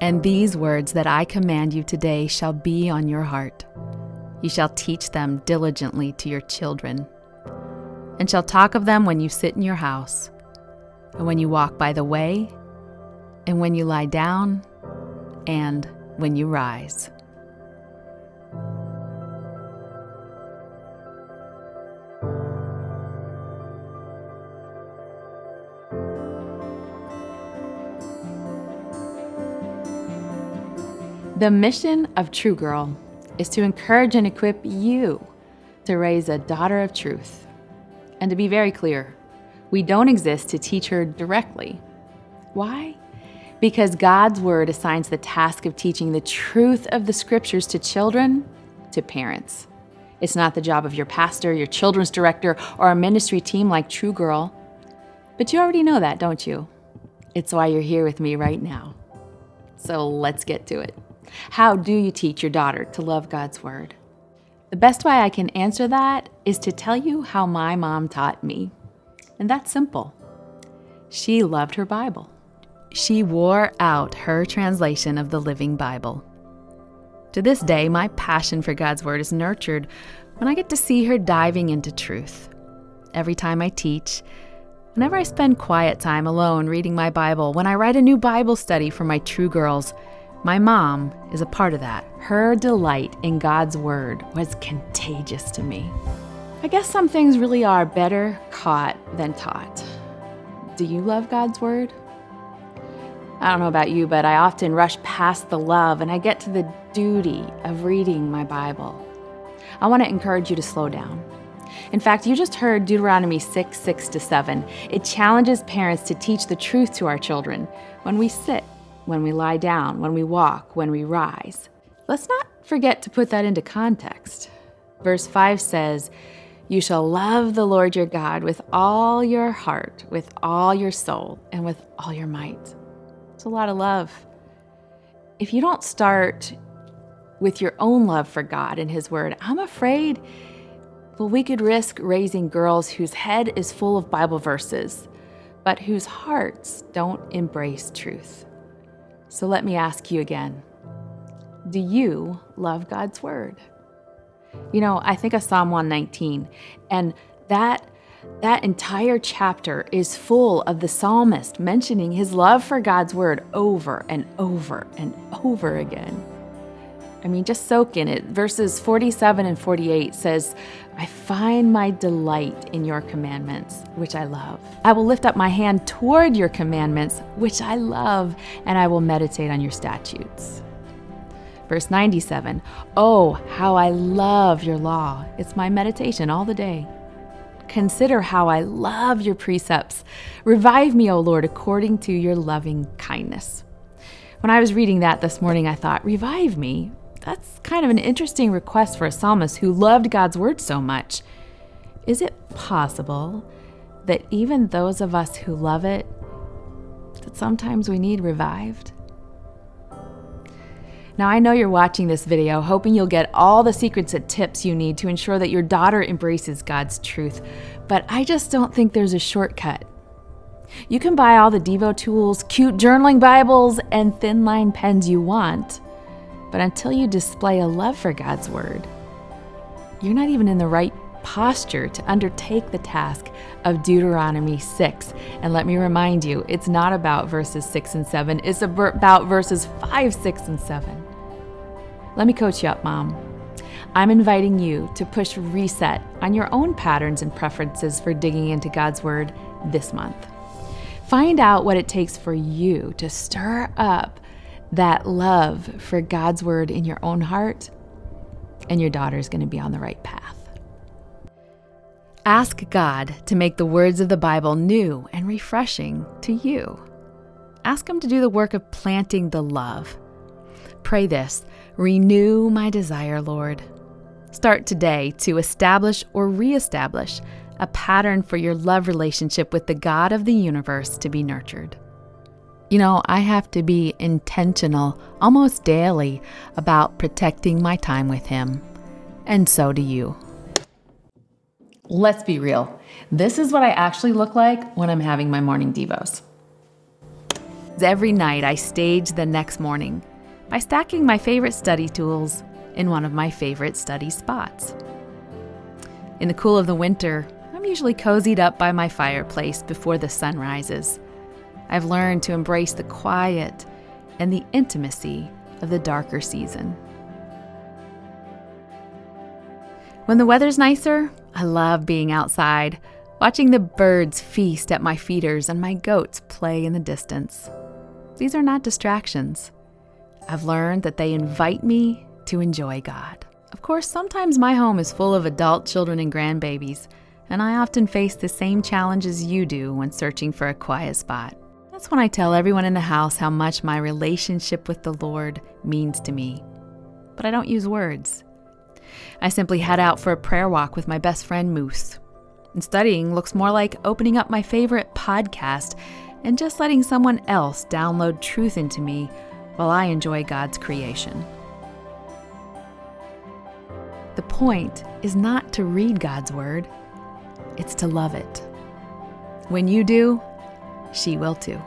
And these words that I command you today shall be on your heart. You shall teach them diligently to your children, and shall talk of them when you sit in your house, and when you walk by the way, and when you lie down, and when you rise. The mission of True Girl is to encourage and equip you to raise a daughter of truth. And to be very clear, we don't exist to teach her directly. Why? Because God's Word assigns the task of teaching the truth of the Scriptures to children, to parents. It's not the job of your pastor, your children's director, or a ministry team like True Girl. But you already know that, don't you? It's why you're here with me right now. So let's get to it. How do you teach your daughter to love God's Word? The best way I can answer that is to tell you how my mom taught me. And that's simple. She loved her Bible. She wore out her translation of the Living Bible. To this day, my passion for God's Word is nurtured when I get to see her diving into truth. Every time I teach, whenever I spend quiet time alone reading my Bible, when I write a new Bible study for my True Girls, my mom is a part of that. Her delight in God's Word was contagious to me. I guess some things really are better caught than taught. Do you love God's Word? I don't know about you, but I often rush past the love and I get to the duty of reading my Bible. I want to encourage you to slow down. In fact, you just heard Deuteronomy 6:6-7. It challenges parents to teach the truth to our children when we sit, when we lie down, when we walk, when we rise. Let's not forget to put that into context. Verse 5 says, "You shall love the Lord your God with all your heart, with all your soul, and with all your might." It's a lot of love. If you don't start with your own love for God and His Word, I'm afraid, we could risk raising girls whose head is full of Bible verses, but whose hearts don't embrace truth. So let me ask you again, do you love God's Word? You know, I think of Psalm 119, and that entire chapter is full of the psalmist mentioning his love for God's Word over and over and over again. I mean, just soak in it. Verses 47 and 48 says, "I find my delight in your commandments, which I love. I will lift up my hand toward your commandments, which I love, and I will meditate on your statutes." Verse 97, "Oh, how I love your law. It's my meditation all the day. Consider how I love your precepts. Revive me, O Lord, according to your loving kindness." When I was reading that this morning, I thought, revive me? That's kind of an interesting request for a psalmist who loved God's Word so much. Is it possible that even those of us who love it, that sometimes we need revived? Now, I know you're watching this video hoping you'll get all the secrets and tips you need to ensure that your daughter embraces God's truth, but I just don't think there's a shortcut. You can buy all the Devo tools, cute journaling Bibles, and thin line pens you want, but until you display a love for God's Word, you're not even in the right posture to undertake the task of Deuteronomy 6. And let me remind you, it's not about verses 6 and 7, it's about verses 5, 6, and 7. Let me coach you up, Mom. I'm inviting you to push reset on your own patterns and preferences for digging into God's Word this month. Find out what it takes for you to stir up that love for God's Word in your own heart, and your daughter's going to be on the right path. Ask God to make the words of the Bible new and refreshing to you. Ask Him to do the work of planting the love. Pray this: renew my desire, Lord. Start today to establish or reestablish a pattern for your love relationship with the God of the universe to be nurtured. You know, I have to be intentional almost daily about protecting my time with Him, and so do you. Let's be real. This is what I actually look like when I'm having my morning devos. Every night I stage the next morning by stacking my favorite study tools in one of my favorite study spots. In the cool of the winter, I'm usually cozied up by my fireplace before the sun rises. I've learned to embrace the quiet and the intimacy of the darker season. When the weather's nicer, I love being outside, watching the birds feast at my feeders and my goats play in the distance. These are not distractions. I've learned that they invite me to enjoy God. Of course, sometimes my home is full of adult children and grandbabies, and I often face the same challenges you do when searching for a quiet spot. That's when I tell everyone in the house how much my relationship with the Lord means to me. But I don't use words. I simply head out for a prayer walk with my best friend Moose. And studying looks more like opening up my favorite podcast and just letting someone else download truth into me while I enjoy God's creation. The point is not to read God's word, it's to love it. When you do, she will too.